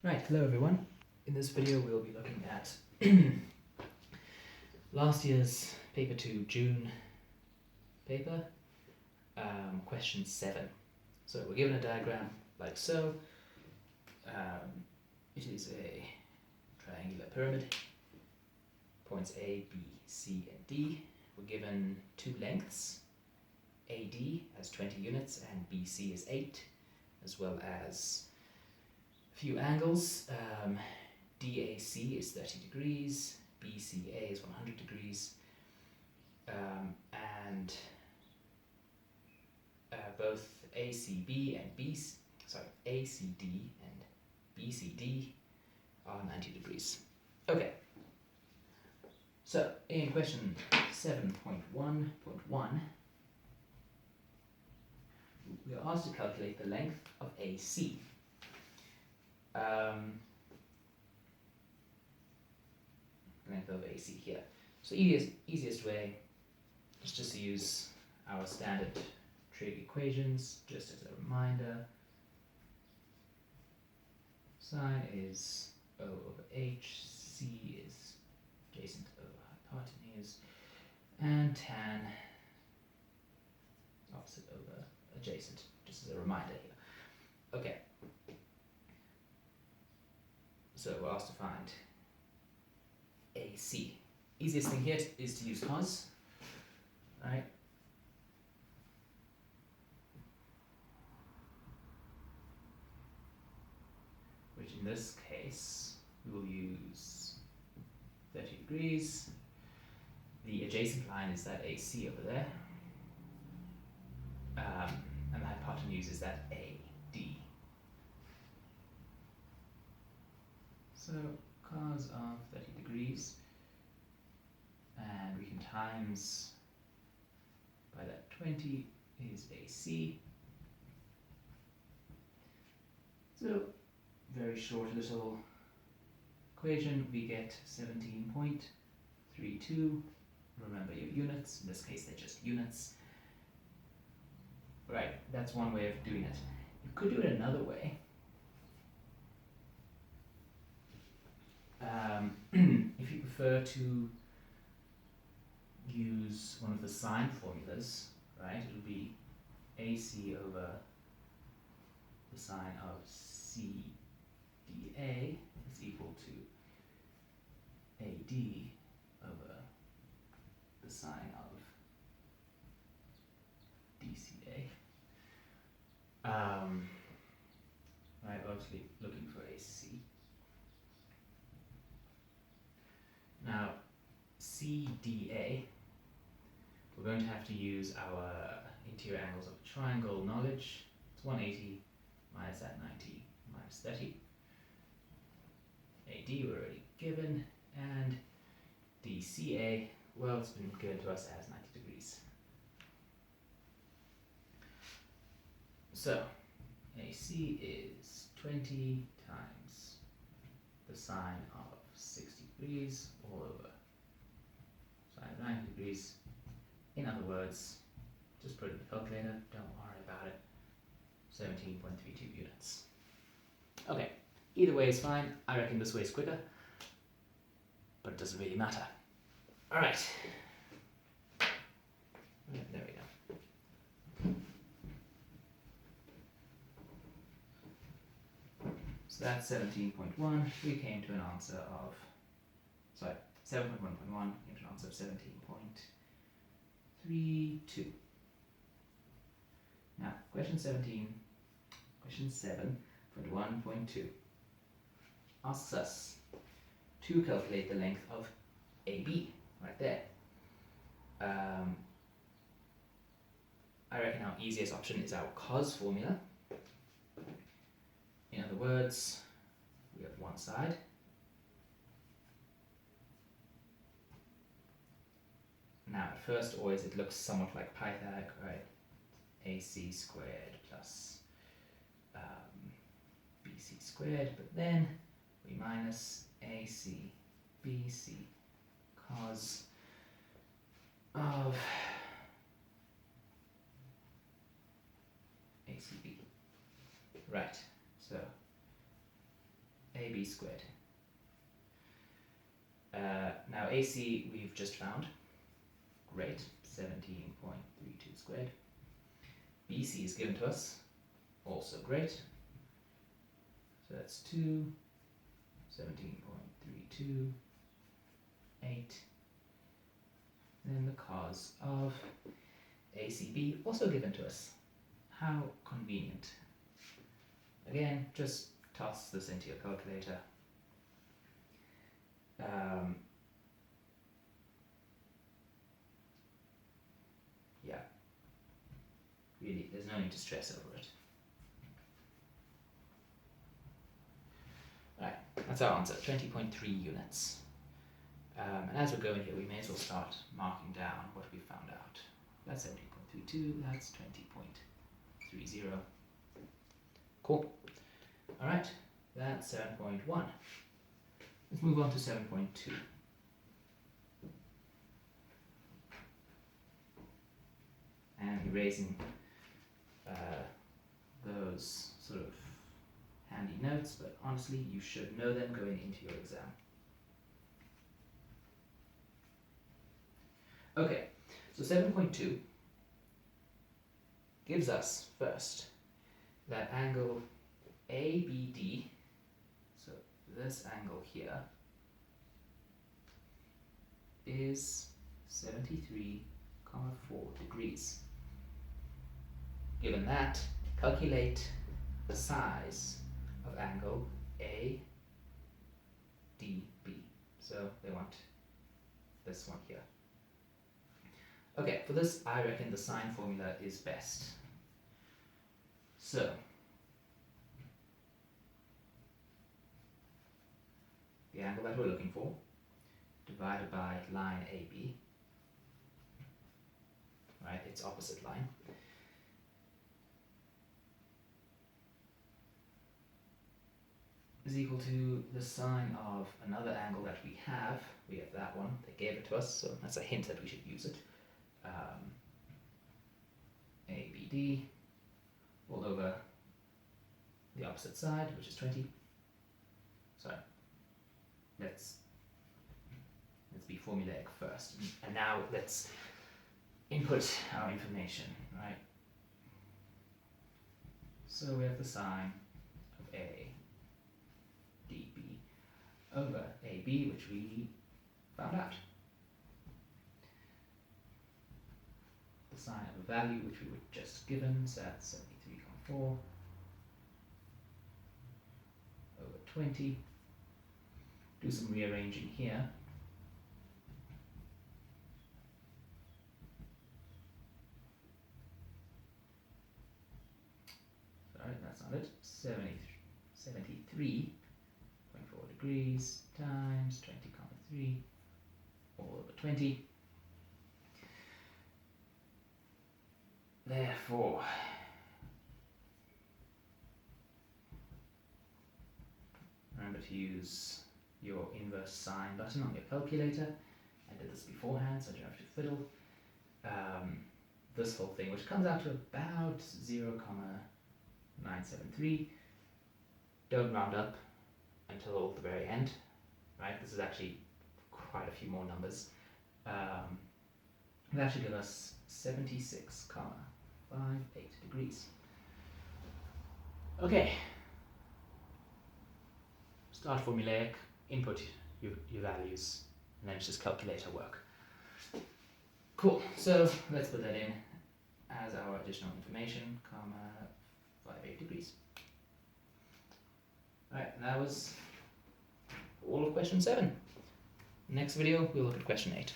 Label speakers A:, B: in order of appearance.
A: Right, hello everyone. In this video we'll be looking at last year's paper 2 June paper, question 7. So we're given a diagram like so. It is a triangular pyramid, points A, B, C and D. We're given two lengths, AD as 20 units and BC as 8, as well as a few angles. DAC is 30 degrees, BCA is 100 degrees, and both ACD and BCD are 90 degrees. Okay, so in question 7.1.1, we are asked to calculate the length of AC. Length of AC here. So easiest way is just to use our standard trig equations, just as a reminder. Sine is O over H, C is adjacent over hypotenuse, and tan opposite over adjacent, just as a reminder here. Okay. So we're asked to find AC. Easiest thing here is to use cos, right? Which in this case, we will use 30 degrees. The adjacent line is that AC over there. And the hypotenuse is that AD. So cos of 30 degrees, and we can times by that 20 is AC. So very short little equation, we get 17.32. Remember your units, in this case they're just units. Right, that's one way of doing it. You could do it another way. If you prefer to use one of the sine formulas, right, it'll be AC over the sine of CDA is equal to AD over the sine of DCA. Right, obviously looking for AC. Now, CDA, we're going to have to use our interior angles of a triangle knowledge. It's 180 minus that 90 minus 30. AD we're already given, and DCA, well, it's been given to us as 90 degrees. So, AC is 20 times the sine of 60 degrees all over sine of 90 degrees. In other words, just put it in the calculator, don't worry about it, 17.32 units. Okay, either way is fine. I reckon this way is quicker, but it doesn't really matter. Alright, there we go. So that's 17.1. We came to an answer of, 7.1.1 came to an answer of 17.32. Now, question 7.1.2 asks us to calculate the length of AB, right there. I reckon our easiest option is our cos formula. In other words, we have one side. Now at first always it looks somewhat like Pythag, right? AC squared plus BC squared, but then we minus AC BC cos of ACB. Right, so AB squared. Now AC we've just found. Great, 17.32 squared. BC is given to us, also great. So that's 2, 17.32, 8. And then the cos of ACB also given to us. How convenient. Again, just toss this into your calculator. Yeah, really, there's no need to stress over it. Right, that's our answer, 20.3 units. And as we're going here, we may as well start marking down what we found out. That's 17.32, that's 20.30. Cool. Alright, that's 7.1. Let's move on to 7.2. And erasing those sort of handy notes, but honestly, you should know them going into your exam. Okay, so 7.2 gives us first that angle ABD, so this angle here is 73.4 degrees. Given that, calculate the size of angle ADB. So they want this one here. Okay, for this I reckon the sine formula is best. So the angle that we're looking for divided by line AB, right, its opposite line, is equal to the sine of another angle that we have. We have that one, they gave it to us, so that's a hint that we should use it. ABD all over the opposite side, which is 20. Sorry, let's be formulaic first, and now let's input our information, right? So we have the sine of ADB over AB, which we found out. The sine of a value which we were just given, so that's 73.4 over 20. Do some rearranging here. Sorry, that's not it. 73.4 degrees times 20.3 all over 20. Therefore, remember to use your inverse sine button on your calculator. I did this beforehand, so I don't have to fiddle. This whole thing, which comes out to about 0.973. Don't round up until the very end, right? This is actually quite a few more numbers. That should give us 76.58 degrees. Okay. Start formulaic, input your values, and then it's just calculator work. Cool, so let's put that in as our additional information, 58 degrees. Alright, that was all of question 7. Next video, we'll look at question 8.